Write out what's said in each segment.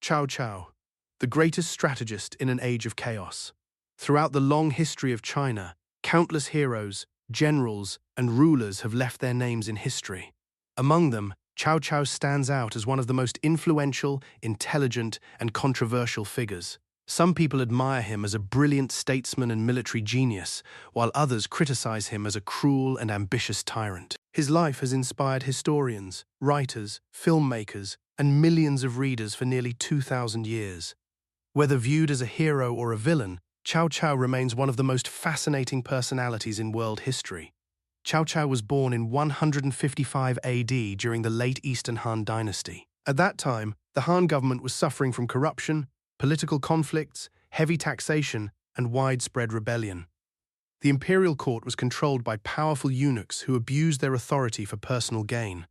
Cao Cao, the greatest strategist in an age of chaos. Throughout the long history of China, countless heroes, generals, and rulers have left their names in history. Among them, Cao Cao stands out as one of the most influential, intelligent, and controversial figures. Some people admire him as a brilliant statesman and military genius, while others criticize him as a cruel and ambitious tyrant. His life has inspired historians, writers, filmmakers, and millions of readers for nearly 2,000 years. Whether viewed as a hero or a villain, Cao Cao remains one of the most fascinating personalities in world history. Cao Cao was born in 155 AD during the late Eastern Han Dynasty. At that time, the Han government was suffering from corruption, political conflicts, heavy taxation, and widespread rebellion. The imperial court was controlled by powerful eunuchs who abused their authority for personal gain.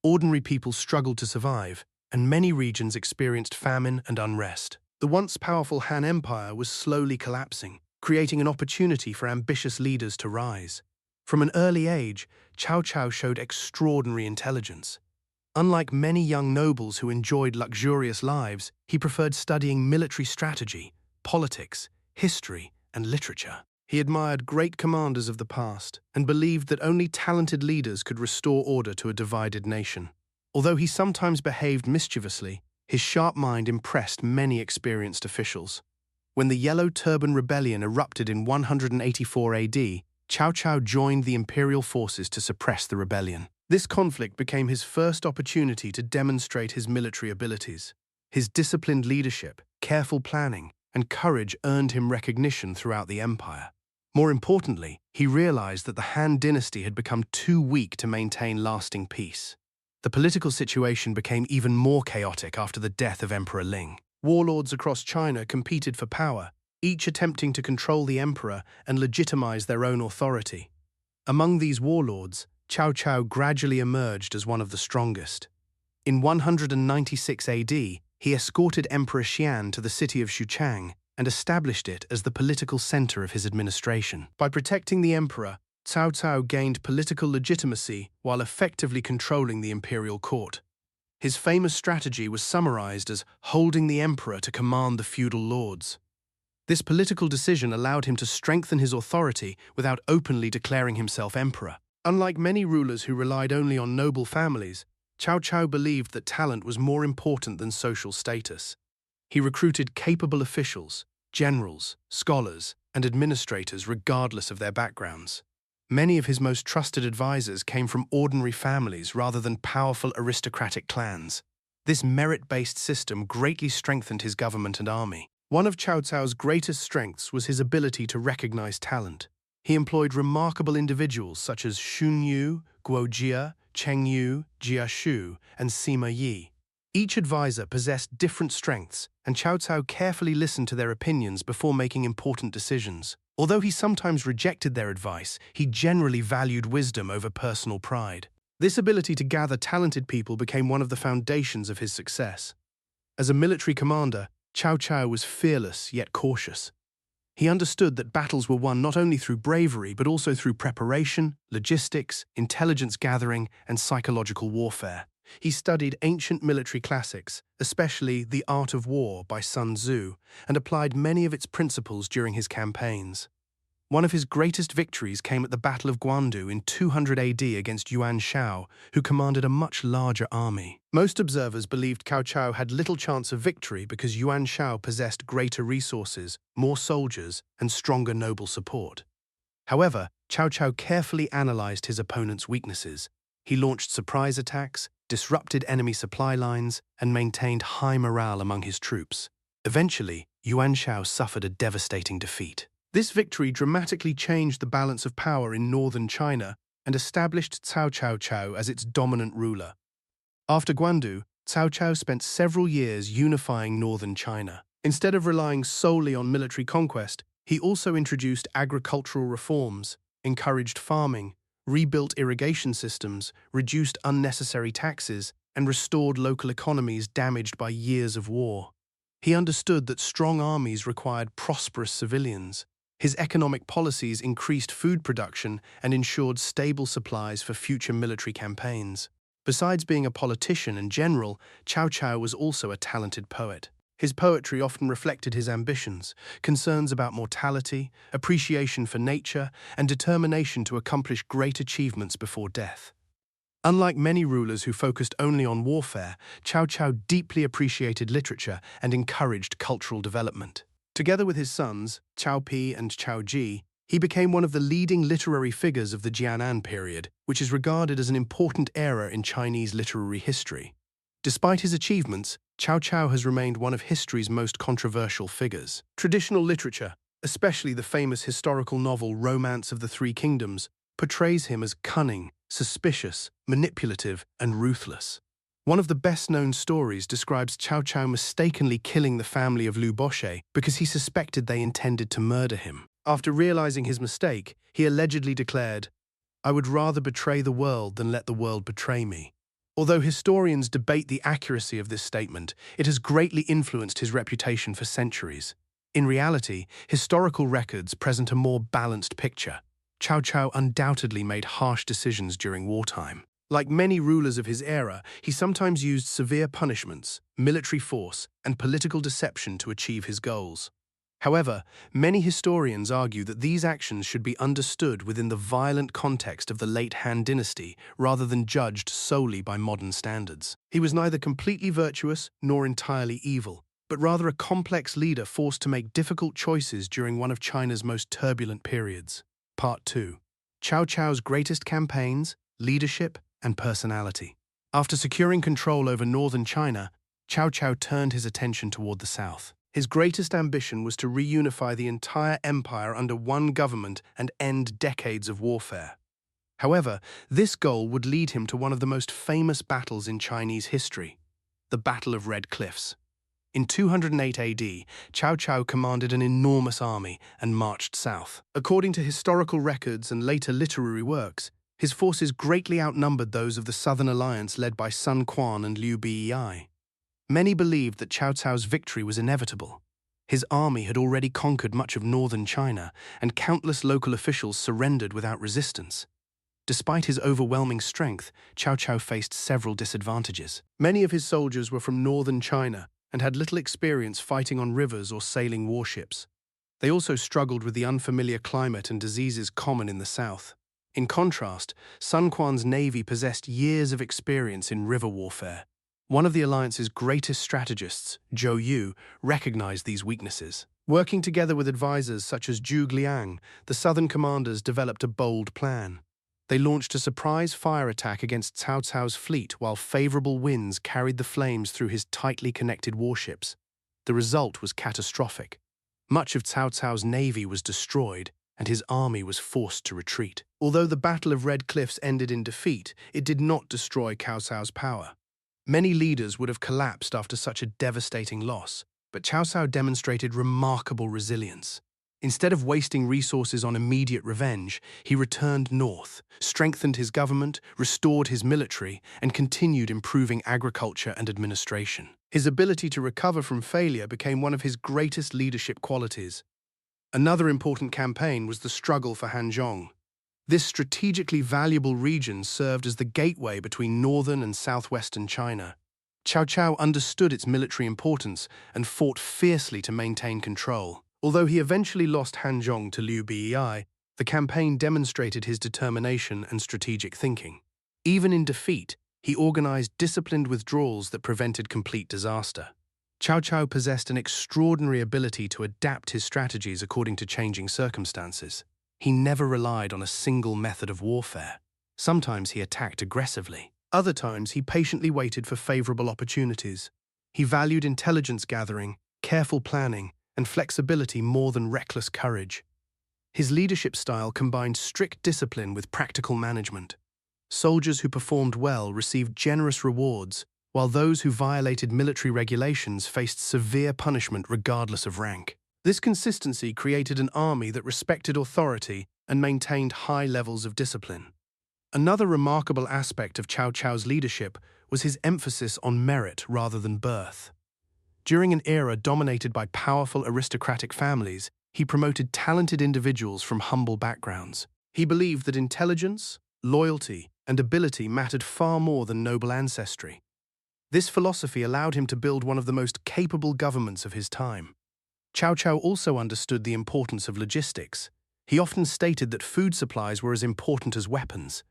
Ordinary people struggled to survive, and many regions experienced famine and unrest. The once powerful Han Empire was slowly collapsing, creating an opportunity for ambitious leaders to rise. From an early age, Cao Cao showed extraordinary intelligence. Unlike many young nobles who enjoyed luxurious lives, he preferred studying military strategy, politics, history, and literature. He admired great commanders of the past and believed that only talented leaders could restore order to a divided nation. Although he sometimes behaved mischievously, his sharp mind impressed many experienced officials. When the Yellow Turban Rebellion erupted in 184 AD, Cao Cao joined the imperial forces to suppress the rebellion. This conflict became his first opportunity to demonstrate his military abilities. His disciplined leadership, careful planning, and courage earned him recognition throughout the empire. More importantly, he realized that the Han dynasty had become too weak to maintain lasting peace. The political situation became even more chaotic after the death of Emperor Ling. Warlords across China competed for power, each attempting to control the emperor and legitimize their own authority. Among these warlords, Cao Cao gradually emerged as one of the strongest. In 196 AD, he escorted Emperor Xian to the city of Xuchang and established it as the political center of his administration. By protecting the emperor, Cao Cao gained political legitimacy while effectively controlling the imperial court. His famous strategy was summarized as holding the emperor to command the feudal lords. This political decision allowed him to strengthen his authority without openly declaring himself emperor. Unlike many rulers who relied only on noble families, Cao Cao believed that talent was more important than social status. He recruited capable officials, generals, scholars, and administrators regardless of their backgrounds. Many of his most trusted advisors came from ordinary families rather than powerful aristocratic clans. This merit-based system greatly strengthened his government and army. One of Cao Cao's greatest strengths was his ability to recognize talent. He employed remarkable individuals such as Xun Yu, Guo Jia, Cheng Yu, Jia Shu, and Sima Yi. Each advisor possessed different strengths, and Cao Cao carefully listened to their opinions before making important decisions. Although he sometimes rejected their advice, he generally valued wisdom over personal pride. This ability to gather talented people became one of the foundations of his success. As a military commander, Cao Cao was fearless yet cautious. He understood that battles were won not only through bravery but also through preparation, logistics, intelligence gathering, and psychological warfare. He studied ancient military classics, especially The Art of War by Sun Tzu, and applied many of its principles during his campaigns. One of his greatest victories came at the Battle of Guandu in 200 AD against Yuan Shao, who commanded a much larger army. Most observers believed Cao Cao had little chance of victory because Yuan Shao possessed greater resources, more soldiers, and stronger noble support. However, Cao Cao carefully analyzed his opponent's weaknesses. He launched surprise attacks, disrupted enemy supply lines, and maintained high morale among his troops. Eventually, Yuan Shao suffered a devastating defeat. This victory dramatically changed the balance of power in northern China and established Cao Cao as its dominant ruler. After Guandu, Cao Cao spent several years unifying northern China. Instead of relying solely on military conquest, he also introduced agricultural reforms, encouraged farming, rebuilt irrigation systems, reduced unnecessary taxes, and restored local economies damaged by years of war. He understood that strong armies required prosperous civilians. His economic policies increased food production and ensured stable supplies for future military campaigns. Besides being a politician and general, Cao Cao was also a talented poet. His poetry often reflected his ambitions, concerns about mortality, appreciation for nature, and determination to accomplish great achievements before death. Unlike many rulers who focused only on warfare, Cao Cao deeply appreciated literature and encouraged cultural development. Together with his sons, Cao Pi and Cao Ji, he became one of the leading literary figures of the Jianan period, which is regarded as an important era in Chinese literary history. Despite his achievements, Cao Cao has remained one of history's most controversial figures. Traditional literature, especially the famous historical novel Romance of the Three Kingdoms, portrays him as cunning, suspicious, manipulative, and ruthless. One of the best-known stories describes Cao Cao mistakenly killing the family of Liu Boshe because he suspected they intended to murder him. After realizing his mistake, he allegedly declared, "I would rather betray the world than let the world betray me." Although historians debate the accuracy of this statement, it has greatly influenced his reputation for centuries. In reality, historical records present a more balanced picture. Cao Cao undoubtedly made harsh decisions during wartime. Like many rulers of his era, he sometimes used severe punishments, military force, and political deception to achieve his goals. However, many historians argue that these actions should be understood within the violent context of the late Han Dynasty rather than judged solely by modern standards. He was neither completely virtuous nor entirely evil, but rather a complex leader forced to make difficult choices during one of China's most turbulent periods. Part 2. Cao Cao's greatest campaigns, leadership, and personality. After securing control over northern China, Cao Cao turned his attention toward the south. His greatest ambition was to reunify the entire empire under one government and end decades of warfare. However, this goal would lead him to one of the most famous battles in Chinese history, the Battle of Red Cliffs. In 208 AD, Cao Cao commanded an enormous army and marched south. According to historical records and later literary works, his forces greatly outnumbered those of the Southern Alliance led by Sun Quan and Liu Bei. Many believed that Cao Cao's victory was inevitable. His army had already conquered much of northern China, and countless local officials surrendered without resistance. Despite his overwhelming strength, Cao Cao faced several disadvantages. Many of his soldiers were from northern China and had little experience fighting on rivers or sailing warships. They also struggled with the unfamiliar climate and diseases common in the south. In contrast, Sun Quan's navy possessed years of experience in river warfare. One of the alliance's greatest strategists, Zhou Yu, recognized these weaknesses. Working together with advisors such as Zhuge Liang, the southern commanders developed a bold plan. They launched a surprise fire attack against Cao Cao's fleet while favorable winds carried the flames through his tightly connected warships. The result was catastrophic. Much of Cao Cao's navy was destroyed, and his army was forced to retreat. Although the Battle of Red Cliffs ended in defeat, it did not destroy Cao Cao's power. Many leaders would have collapsed after such a devastating loss, but Cao Cao demonstrated remarkable resilience. Instead of wasting resources on immediate revenge, he returned north, strengthened his government, restored his military, and continued improving agriculture and administration. His ability to recover from failure became one of his greatest leadership qualities. Another important campaign was the struggle for Hanzhong. This strategically valuable region served as the gateway between northern and southwestern China. Cao Cao understood its military importance and fought fiercely to maintain control. Although he eventually lost Hanzhong to Liu Bei, the campaign demonstrated his determination and strategic thinking. Even in defeat, he organized disciplined withdrawals that prevented complete disaster. Cao Cao possessed an extraordinary ability to adapt his strategies according to changing circumstances. He never relied on a single method of warfare. Sometimes he attacked aggressively. Other times he patiently waited for favorable opportunities. He valued intelligence gathering, careful planning, and flexibility more than reckless courage. His leadership style combined strict discipline with practical management. Soldiers who performed well received generous rewards, while those who violated military regulations faced severe punishment regardless of rank. This consistency created an army that respected authority and maintained high levels of discipline. Another remarkable aspect of Cao Cao's leadership was his emphasis on merit rather than birth. During an era dominated by powerful aristocratic families, he promoted talented individuals from humble backgrounds. He believed that intelligence, loyalty, and ability mattered far more than noble ancestry. This philosophy allowed him to build one of the most capable governments of his time. Cao Cao also understood the importance of logistics. He often stated that food supplies were as important as weapons.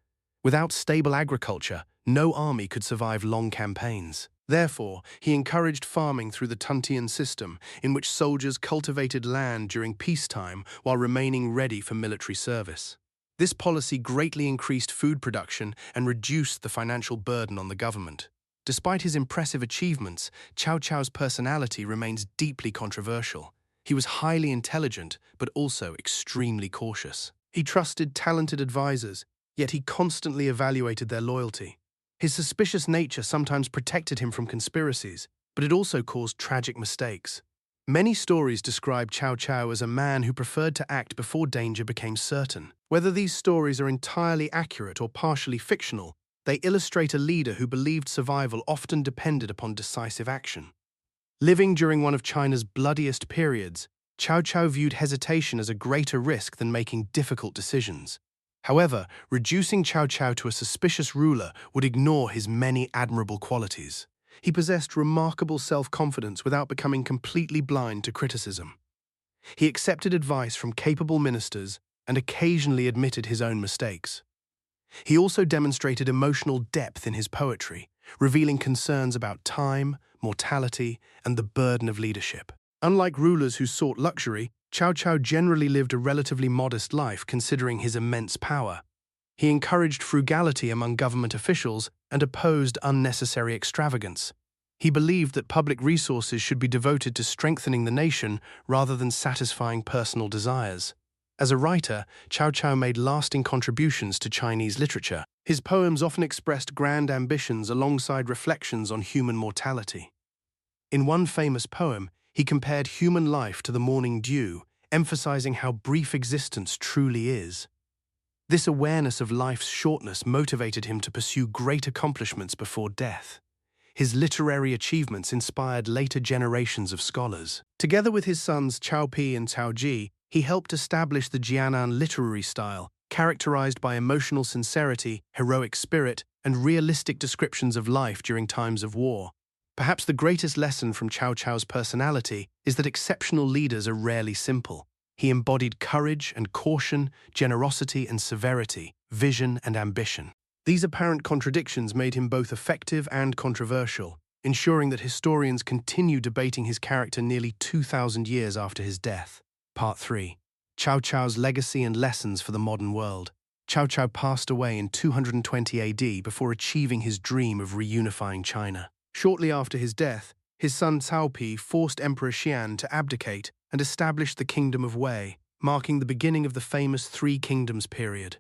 Without stable agriculture, no army could survive long campaigns. Therefore, he encouraged farming through the Tuntian system, in which soldiers cultivated land during peacetime while remaining ready for military service. This policy greatly increased food production and reduced the financial burden on the government. Despite his impressive achievements, Cao Cao's personality remains deeply controversial. He was highly intelligent, but also extremely cautious. He trusted talented advisors, yet he constantly evaluated their loyalty. His suspicious nature sometimes protected him from conspiracies, but it also caused tragic mistakes. Many stories describe Cao Cao as a man who preferred to act before danger became certain. Whether these stories are entirely accurate or partially fictional, they illustrate a leader who believed survival often depended upon decisive action. Living during one of China's bloodiest periods, Cao Cao viewed hesitation as a greater risk than making difficult decisions. However, reducing Cao Cao to a suspicious ruler would ignore his many admirable qualities. He possessed remarkable self-confidence without becoming completely blind to criticism. He accepted advice from capable ministers and occasionally admitted his own mistakes. He also demonstrated emotional depth in his poetry, revealing concerns about time, mortality, and the burden of leadership. Unlike rulers who sought luxury, Cao Cao generally lived a relatively modest life considering his immense power. He encouraged frugality among government officials and opposed unnecessary extravagance. He believed that public resources should be devoted to strengthening the nation rather than satisfying personal desires. As a writer, Cao Cao made lasting contributions to Chinese literature. His poems often expressed grand ambitions alongside reflections on human mortality. In one famous poem, he compared human life to the morning dew, emphasizing how brief existence truly is. This awareness of life's shortness motivated him to pursue great accomplishments before death. His literary achievements inspired later generations of scholars. Together with his sons Cao Pi and Cao Ji, he helped establish the Jianan literary style, characterized by emotional sincerity, heroic spirit, and realistic descriptions of life during times of war. Perhaps the greatest lesson from Cao Cao's personality is that exceptional leaders are rarely simple. He embodied courage and caution, generosity and severity, vision and ambition. These apparent contradictions made him both effective and controversial, ensuring that historians continue debating his character nearly 2,000 years after his death. Part 3. Cao Cao's legacy and lessons for the modern world. Cao Cao passed away in 220 AD before achieving his dream of reunifying China. Shortly after his death, his son Cao Pi forced Emperor Xian to abdicate and established the Kingdom of Wei, marking the beginning of the famous Three Kingdoms period.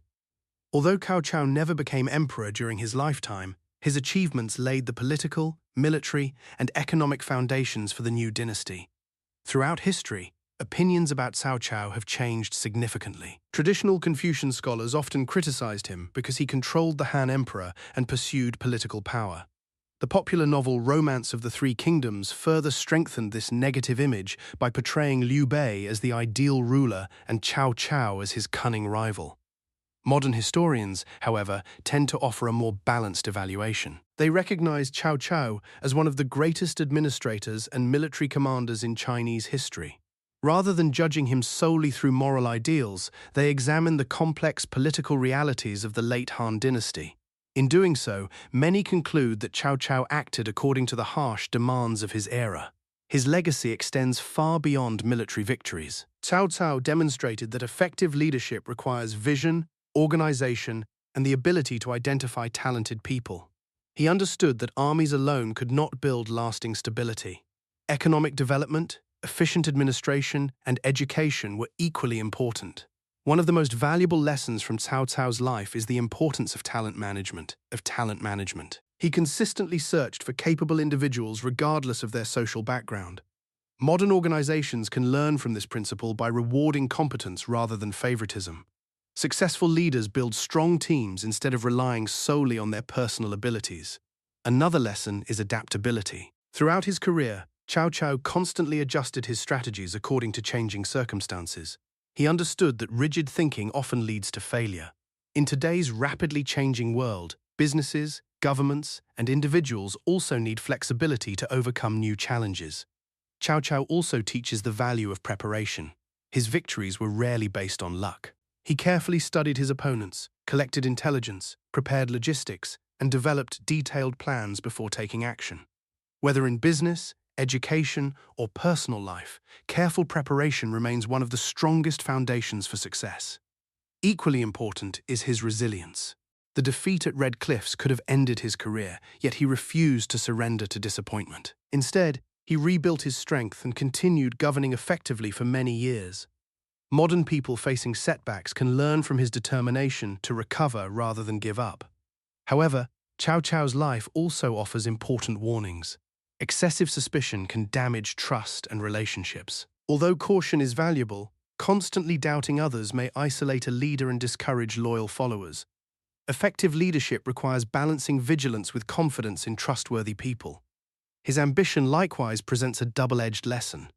Although Cao Cao never became emperor during his lifetime, his achievements laid the political, military, and economic foundations for the new dynasty. Throughout history, opinions about Cao Cao have changed significantly. Traditional Confucian scholars often criticized him because he controlled the Han Emperor and pursued political power. The popular novel Romance of the Three Kingdoms further strengthened this negative image by portraying Liu Bei as the ideal ruler and Cao Cao as his cunning rival. Modern historians, however, tend to offer a more balanced evaluation. They recognize Cao Cao as one of the greatest administrators and military commanders in Chinese history. Rather than judging him solely through moral ideals, they examine the complex political realities of the late Han Dynasty. In doing so, many conclude that Cao Cao acted according to the harsh demands of his era. His legacy extends far beyond military victories. Cao Cao demonstrated that effective leadership requires vision, organization, and the ability to identify talented people. He understood that armies alone could not build lasting stability. Economic development, efficient administration, and education were equally important. One of the most valuable lessons from Cao Cao's life is the importance of talent management. He consistently searched for capable individuals regardless of their social background. Modern organizations can learn from this principle by rewarding competence rather than favoritism. Successful leaders build strong teams instead of relying solely on their personal abilities. Another lesson is adaptability. Throughout his career, Cao Cao constantly adjusted his strategies according to changing circumstances. He understood that rigid thinking often leads to failure. In today's rapidly changing world, businesses, governments, and individuals also need flexibility to overcome new challenges. Cao Cao also teaches the value of preparation. His victories were rarely based on luck. He carefully studied his opponents, collected intelligence, prepared logistics, and developed detailed plans before taking action. Whether in business, education, or personal life, careful preparation remains one of the strongest foundations for success. Equally important is his resilience. The defeat at Red Cliffs could have ended his career, yet he refused to surrender to disappointment. Instead, he rebuilt his strength and continued governing effectively for many years. Modern people facing setbacks can learn from his determination to recover rather than give up. However, Cao Cao's life also offers important warnings. Excessive suspicion can damage trust and relationships. Although caution is valuable, constantly doubting others may isolate a leader and discourage loyal followers. Effective leadership requires balancing vigilance with confidence in trustworthy people. His ambition likewise presents a double-edged lesson.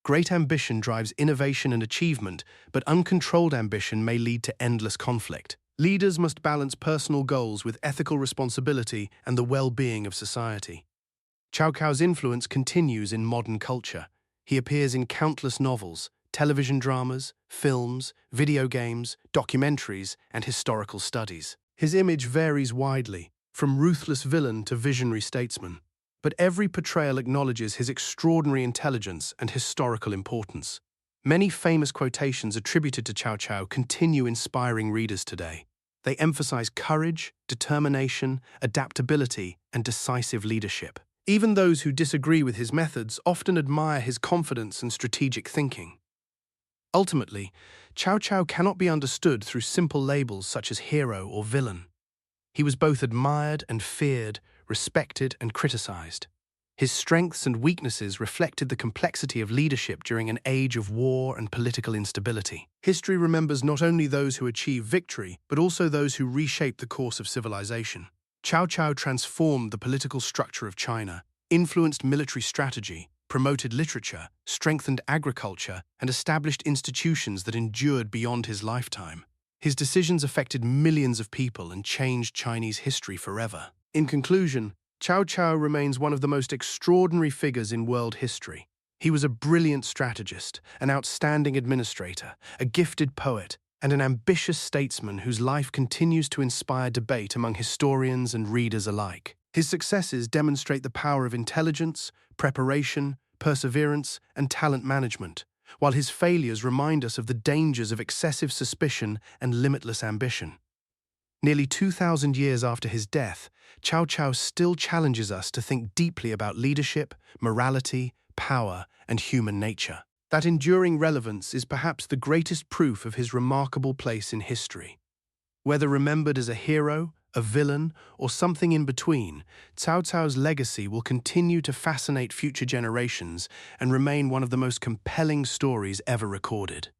Great ambition drives innovation and achievement, but uncontrolled ambition may lead to endless conflict. Leaders must balance personal goals with ethical responsibility and the well-being of society. Cao Cao's influence continues in modern culture. He appears in countless novels, television dramas, films, video games, documentaries, and historical studies. His image varies widely, from ruthless villain to visionary statesman. But every portrayal acknowledges his extraordinary intelligence and historical importance. Many famous quotations attributed to Cao Cao continue inspiring readers today. They emphasize courage, determination, adaptability, and decisive leadership. Even those who disagree with his methods often admire his confidence and strategic thinking. Ultimately, Cao Cao cannot be understood through simple labels such as hero or villain. He was both admired and feared, respected and criticized. His strengths and weaknesses reflected the complexity of leadership during an age of war and political instability. History remembers not only those who achieve victory, but also those who reshape the course of civilization. Cao Cao transformed the political structure of China, influenced military strategy, promoted literature, strengthened agriculture, and established institutions that endured beyond his lifetime. His decisions affected millions of people and changed Chinese history forever. In conclusion, Cao Cao remains one of the most extraordinary figures in world history. He was a brilliant strategist, an outstanding administrator, a gifted poet, and an ambitious statesman whose life continues to inspire debate among historians and readers alike. His successes demonstrate the power of intelligence, preparation, perseverance, and talent management, while his failures remind us of the dangers of excessive suspicion and limitless ambition. Nearly 2,000 years after his death, Cao Cao still challenges us to think deeply about leadership, morality, power, and human nature. That enduring relevance is perhaps the greatest proof of his remarkable place in history. Whether remembered as a hero, a villain, or something in between, Cao Cao's legacy will continue to fascinate future generations and remain one of the most compelling stories ever recorded.